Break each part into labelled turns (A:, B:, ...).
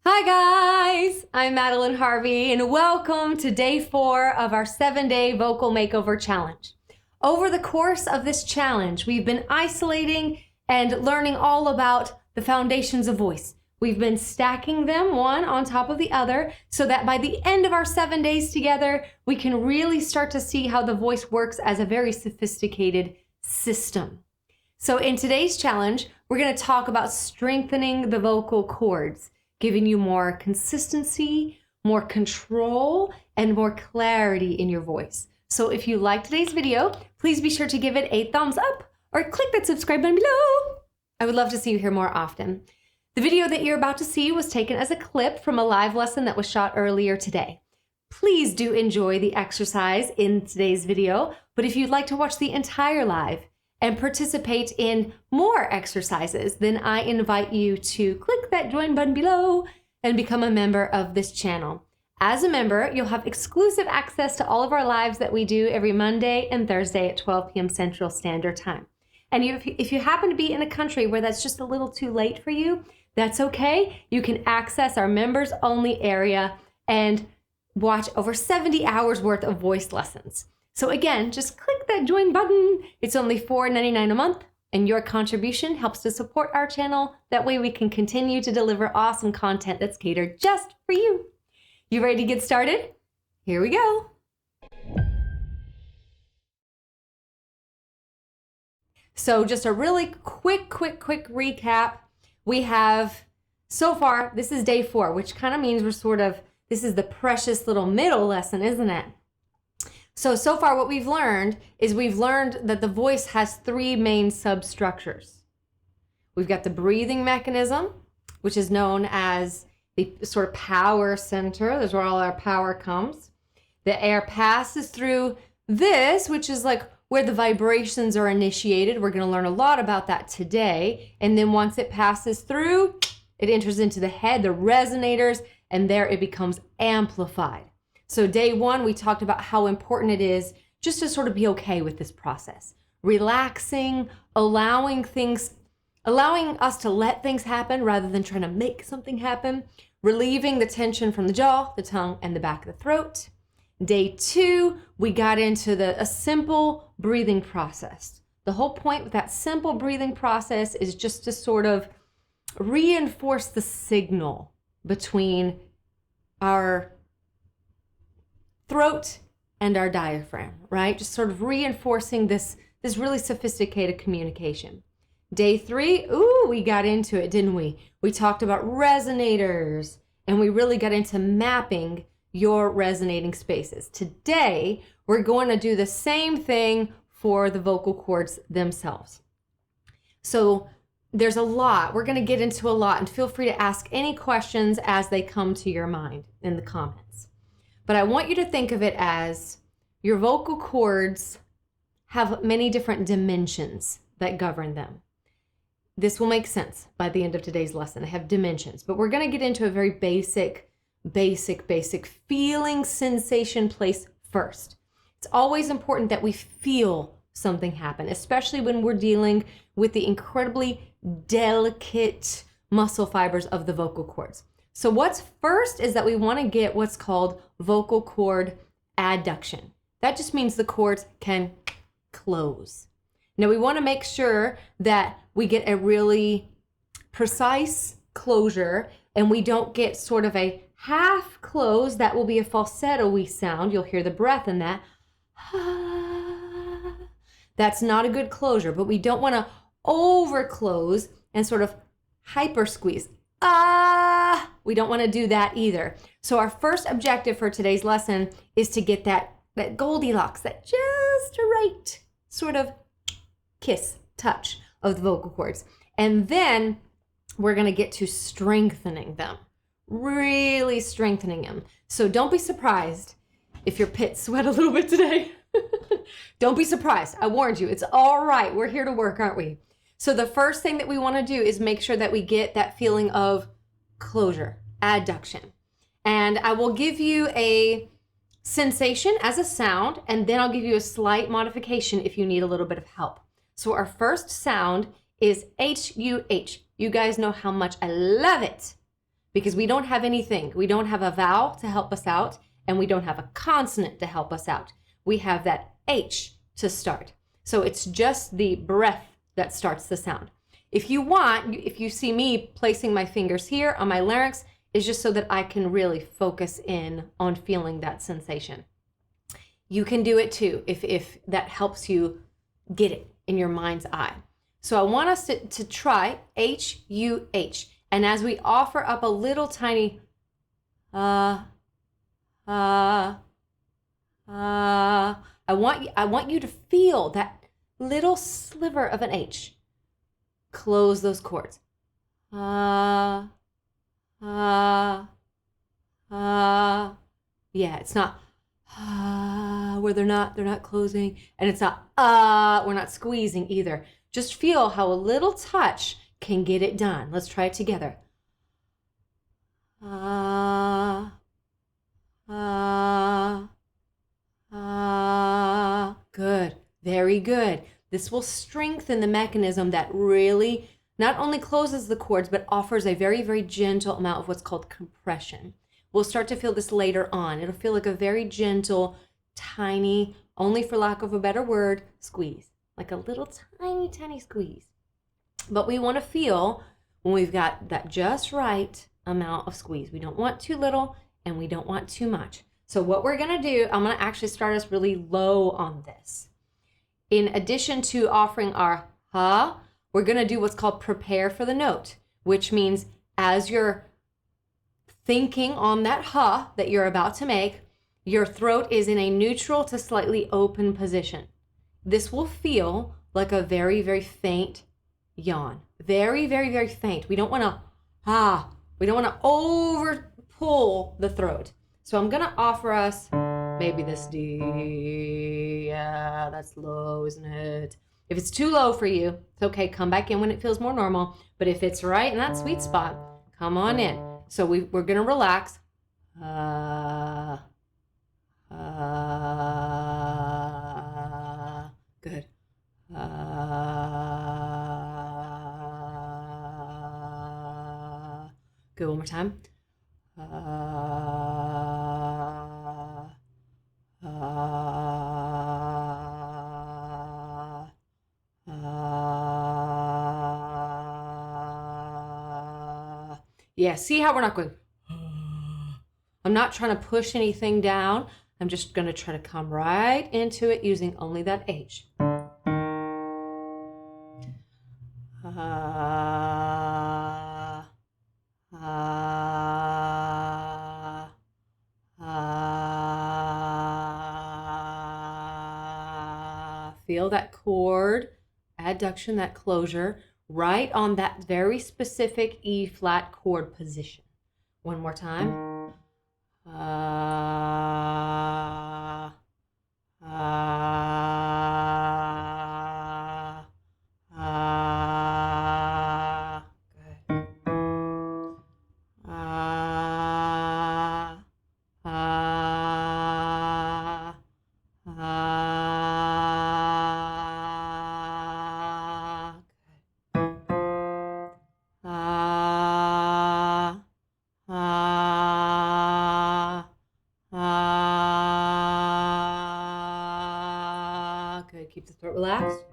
A: Hi guys, I'm Madeline Harvey and welcome to day 4 of our 7-day vocal makeover challenge. Over the course of this challenge, we've been isolating and learning all about the foundations of voice. We've been stacking them one on top of the other so that by the end of our 7 days together, we can really start to see how the voice works as a very sophisticated system. So in today's challenge, we're going to talk about strengthening the vocal cords, giving you more consistency, more control, and more clarity in your voice. So if you like today's video, please be sure to give it a thumbs up or click that subscribe button below. I would love to see you here more often. The video that you're about to see was taken as a clip from a live lesson that was shot earlier today. Please do enjoy the exercise in today's video, but if you'd like to watch the entire live and participate in more exercises, then I invite you to click that join button below and become a member of this channel. As a member, you'll have exclusive access to all of our lives that we do every Monday and Thursday at 12 p.m. Central Standard Time. And if you happen to be in a country where that's just a little too late for you, that's okay. You can access our members only area and watch over 70 hours worth of voice lessons. So again, just click that join button. It's only $4.99 a month, and your contribution helps to support our channel. That way we can continue to deliver awesome content that's catered just for you. You ready to get started? Here we go. So just a really quick recap. We have, so far, this is day 4, which kind of means this is the precious little middle lesson, isn't it? So far what we've learned that the voice has 3 main substructures. We've got the breathing mechanism, which is known as the sort of power center. That's where all our power comes. The air passes through this, which is like where the vibrations are initiated. We're going to learn a lot about that today. And then once it passes through, it enters into the head, the resonators, and there it becomes amplified. So day 1, we talked about how important it is just to sort of be okay with this process. Relaxing, allowing us to let things happen rather than trying to make something happen. Relieving the tension from the jaw, the tongue, and the back of the throat. Day 2, we got into a simple breathing process. The whole point with that simple breathing process is just to sort of reinforce the signal between our throat and our diaphragm, right? Just sort of reinforcing this really sophisticated communication. Day 3, we got into it, didn't we? We talked about resonators and we really got into mapping your resonating spaces. Today, we're going to do the same thing for the vocal cords themselves. So there's a lot. We're going to get into a lot, and feel free to ask any questions as they come to your mind in the comments. But I want you to think of it as your vocal cords have many different dimensions that govern them. This will make sense by the end of today's lesson. They have dimensions, but we're going to get into a very basic feeling sensation place first. It's always important that we feel something happen, especially when we're dealing with the incredibly delicate muscle fibers of the vocal cords. So what's first is that we want to get what's called vocal cord adduction. That just means the cords can close. Now we want to make sure that we get a really precise closure and we don't get sort of a half close. That will be a falsetto-y sound. You'll hear the breath in that. That's not a good closure, but we don't want to over close and sort of hyper squeeze. We don't want to do that either. So our first objective for today's lesson is to get that Goldilocks, that just right sort of kiss, touch of the vocal cords. And then we're going to get to strengthening them, really strengthening them. So don't be surprised if your pits sweat a little bit today. Don't be surprised. I warned you. It's all right. We're here to work, aren't we? So the first thing that we want to do is make sure that we get that feeling of closure, adduction. And I will give you a sensation as a sound, and then I'll give you a slight modification if you need a little bit of help. So our first sound is H-U-H. You guys know how much I love it. because we don't have anything. We don't have a vowel to help us out, and we don't have a consonant to help us out. We have that H to start. So it's just the breath that starts the sound. If you want, if you see me placing my fingers here on my larynx, is just so that I can really focus in on feeling that sensation. You can do it too if that helps you get it in your mind's eye. So I want us to try H-U-H. And as we offer up a little tiny I want you to feel that little sliver of an H. Close those chords. Yeah, it's not where they're not closing, and it's not we're not squeezing either. Just feel how a little touch can get it done. Let's try it together. Good. Very good. This will strengthen the mechanism that really not only closes the chords, but offers a very, very gentle amount of what's called compression. We'll start to feel this later on. It'll feel like a very gentle, tiny, only for lack of a better word, squeeze. Like a little tiny, tiny squeeze. But we want to feel when we've got that just right amount of squeeze. We don't want too little and we don't want too much. So what we're going to do, I'm going to actually start us really low on this. In addition to offering our ha, we're going to do what's called prepare for the note, which means as you're thinking on that ha that you're about to make, your throat is in a neutral to slightly open position. This will feel like a very, very faint yawn. Very, very, very faint. We don't want to we don't want to over pull the throat. So I'm going to offer us maybe this D. Yeah, that's low, isn't it? If it's too low for you, it's okay. Come back in when it feels more normal. But if it's right in that sweet spot, come on in. So we're going to relax. Good. Good, one more time. Yeah, see how we're not going. I'm not trying to push anything down. I'm just going to try to come right into it using only that H. Feel that chord adduction, that closure, right on that very specific E flat chord position. One more time. Good. Keep the throat relaxed.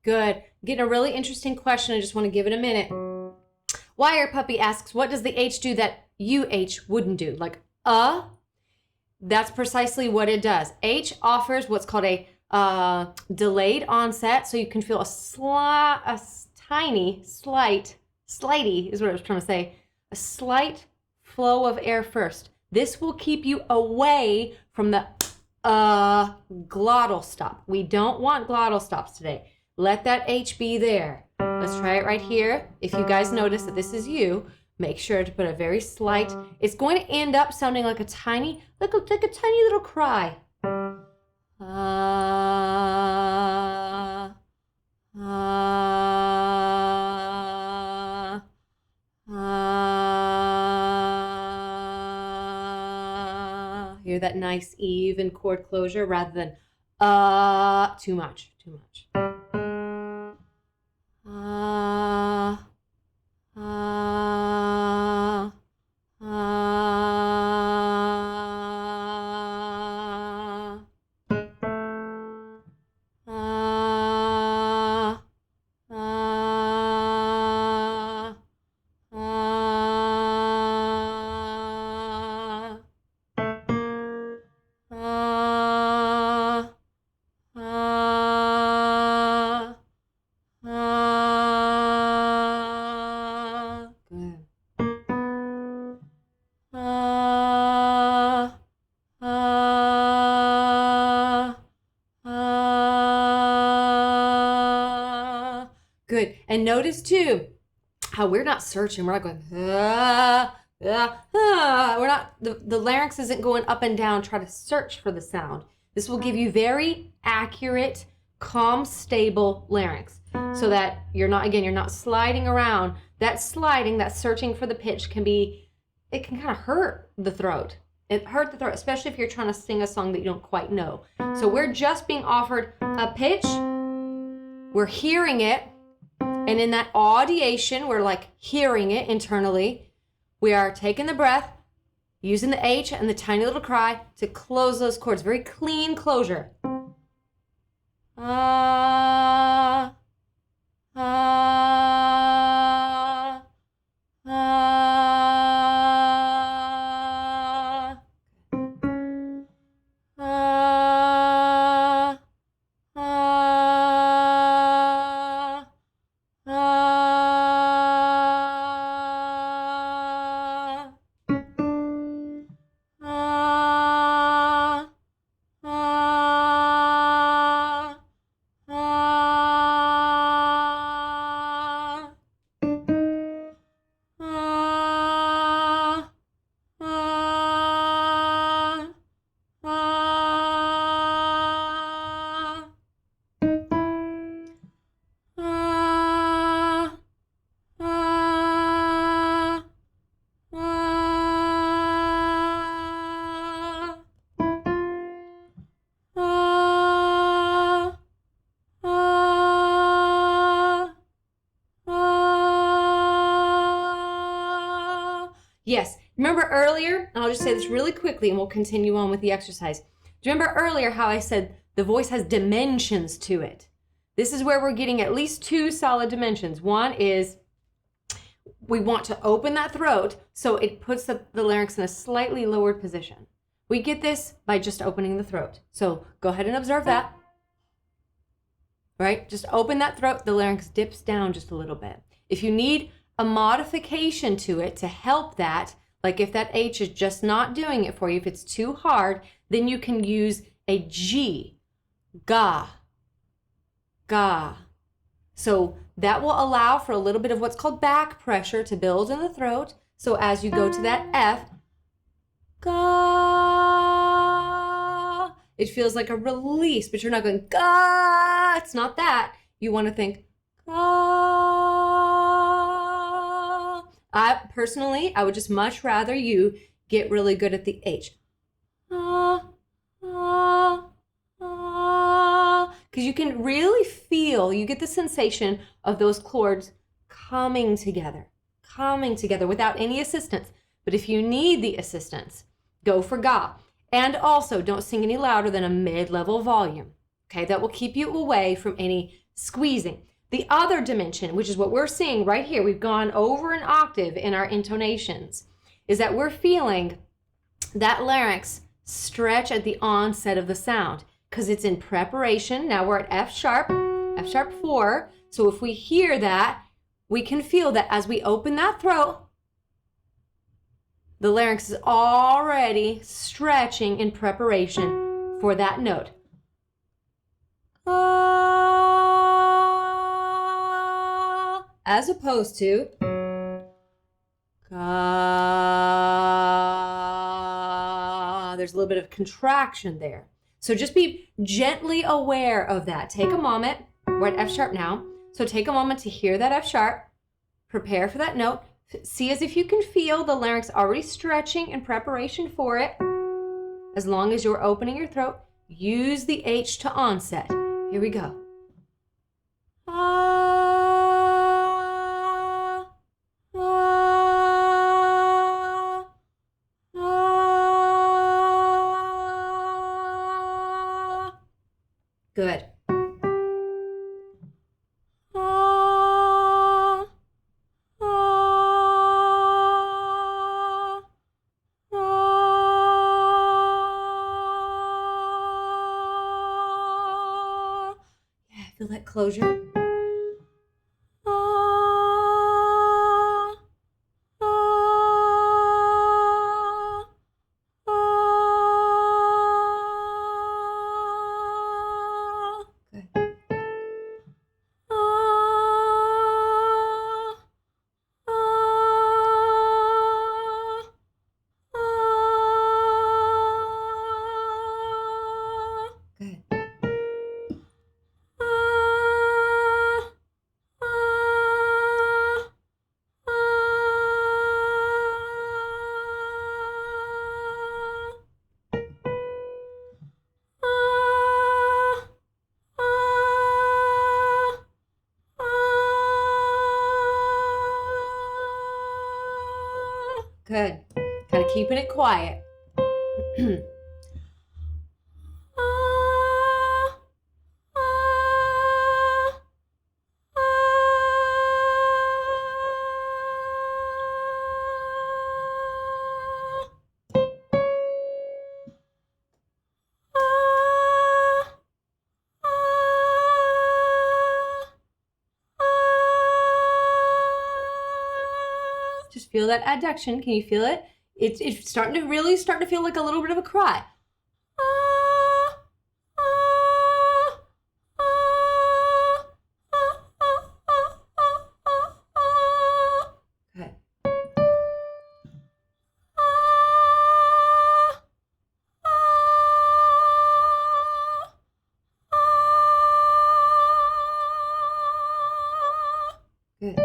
A: Good. Getting a really interesting question. I just want to give it a minute. Wire Puppy asks, what does the H do that UH wouldn't do? Like, that's precisely what it does. H offers what's called a delayed onset, so you can feel a tiny, slighty is what I was trying to say, a slight flow of air first. This will keep you away from the glottal stop. We don't want glottal stops today. Let that H be there. Let's try it right here. If you guys notice that this is you, make sure to put a very slight, it's going to end up sounding like a tiny, like a tiny little cry. Hear that nice even chord closure rather than too much. Good. And notice too how we're not searching. We're not going, we're not, the larynx isn't going up and down, try to search for the sound. This will give you very accurate, calm, stable larynx so that you're not sliding around. That sliding, that searching for the pitch it can kind of hurt the throat. It hurt the throat, especially if you're trying to sing a song that you don't quite know. So we're just being offered a pitch. We're hearing it. And in that audiation, we're like hearing it internally. We are taking the breath, using the H and the tiny little cry to close those chords. Very clean closure. Ah, ah, ah, ah, ah. Yes, remember earlier, and I'll just say this really quickly and we'll continue on with the exercise. Do you remember earlier how I said the voice has dimensions to it? This is where we're getting at least two solid dimensions. One is we want to open that throat so it puts the larynx in a slightly lowered position. We get this by just opening the throat. So go ahead and observe that. Right? Just open that throat, the larynx dips down just a little bit. If you need a modification to it to help that, like if that H is just not doing it for you, if it's too hard, then you can use a G, ga, ga. So that will allow for a little bit of what's called back pressure to build in the throat. So as you go to that F, ga, it feels like a release, but you're not going ga, it's not that. You want to think ga. I would just much rather you get really good at the H. Because you can really feel, you get the sensation of those chords coming together without any assistance. But if you need the assistance, go for ga. And also don't sing any louder than a mid-level volume. Okay, that will keep you away from any squeezing. The other dimension, which is what we're seeing right here, we've gone over an octave in our intonations, is that we're feeling that larynx stretch at the onset of the sound because it's in preparation. Now we're at F sharp 4. So if we hear that, we can feel that as we open that throat, the larynx is already stretching in preparation for that note. As opposed to ga. There's a little bit of contraction there. So just be gently aware of that. Take a moment. We're at F sharp now. So take a moment to hear that F sharp. Prepare for that note. See as if you can feel the larynx already stretching in preparation for it. As long as you're opening your throat, use the H to onset. Here we go. Ah, ah, ah. Good. Ah, ah, ah. Yeah, feel that closure. Ah, ah, ah. Good. Ah, ah, ah. Good. Ah, ah, ah. Good. Kind of keeping it quiet. Just feel that adduction. Can you feel it? It's starting to feel like a little bit of a cry. Good. Good.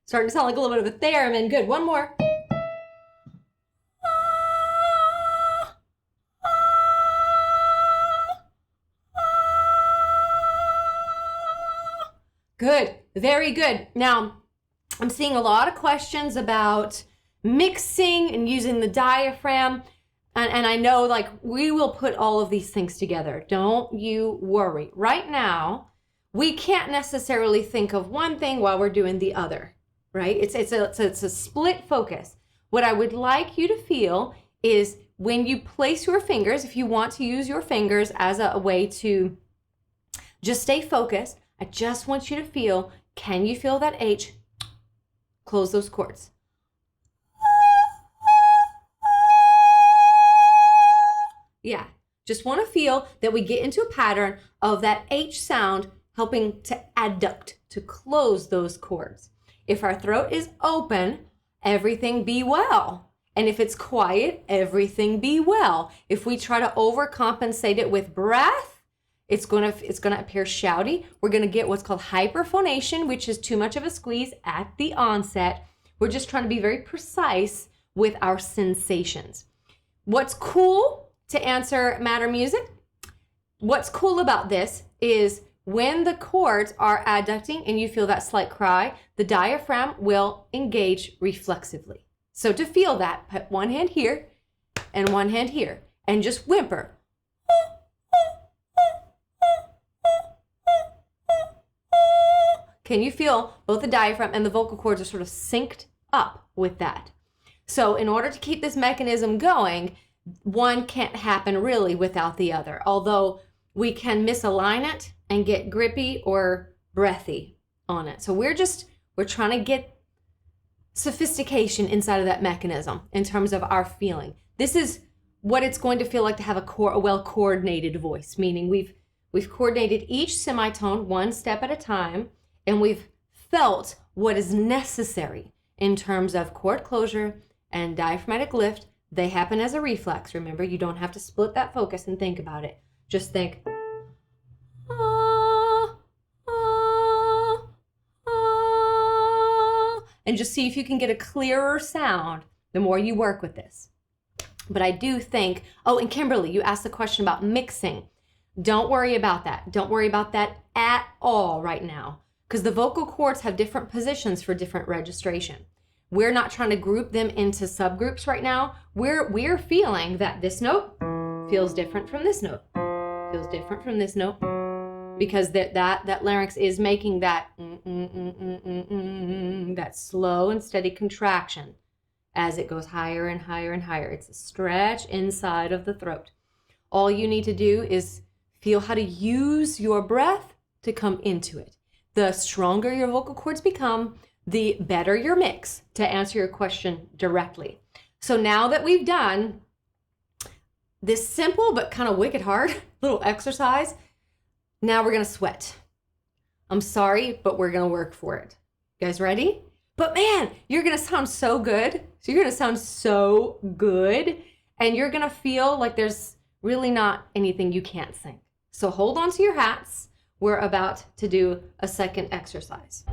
A: Starting to sound like a little bit of a theremin. Good. One more. Good. Very good. Now, I'm seeing a lot of questions about mixing and using the diaphragm. And I know, like, we will put all of these things together. Don't you worry. Right now, we can't necessarily think of one thing while we're doing the other, right? It's a split focus. What I would like you to feel is when you place your fingers, if you want to use your fingers as a way to just stay focused, I just want you to feel, can you feel that H? Close those chords. Yeah, just want to feel that we get into a pattern of that H sound helping to adduct, to close those chords. If our throat is open, everything be well. And if it's quiet, everything be well. If we try to overcompensate it with breath, it's gonna appear shouty. We're gonna get what's called hyperphonation, which is too much of a squeeze at the onset. We're just trying to be very precise with our sensations. What's cool, to answer Matter Music, what's cool about this is when the chords are adducting and you feel that slight cry, the diaphragm will engage reflexively. So to feel that, put one hand here and one hand here and just whimper. Can you feel both the diaphragm and the vocal cords are sort of synced up with that? So in order to keep this mechanism going, one can't happen really without the other, although we can misalign it and get grippy or breathy on it. So we're trying to get sophistication inside of that mechanism in terms of our feeling. This is what it's going to feel like to have a well-coordinated voice, meaning we've coordinated each semitone one step at a time, and we've felt what is necessary in terms of chord closure and diaphragmatic lift. They happen as a reflex. Remember, you don't have to split that focus and think about it. Just think, ah, ah, ah, and just see if you can get a clearer sound the more you work with this. But I do think, oh, and Kimberly, you asked the question about mixing. Don't worry about that. Don't worry about that at all right now, because the vocal cords have different positions for different registration. We're not trying to group them into subgroups right now. We're feeling that this note feels different from this note, feels different from this note, because that larynx is making that that slow and steady contraction as it goes higher and higher and higher. It's a stretch inside of the throat. All you need to do is feel how to use your breath to come into it. The stronger your vocal cords become, the better your mix, to answer your question directly. So now that we've done this simple but kind of wicked hard little exercise, now we're gonna sweat. I'm sorry, but we're gonna work for it. You guys ready? But man, you're gonna sound so good. So you're gonna sound so good, and you're gonna feel like there's really not anything you can't sing. So hold on to your hats. We're about to do a second exercise.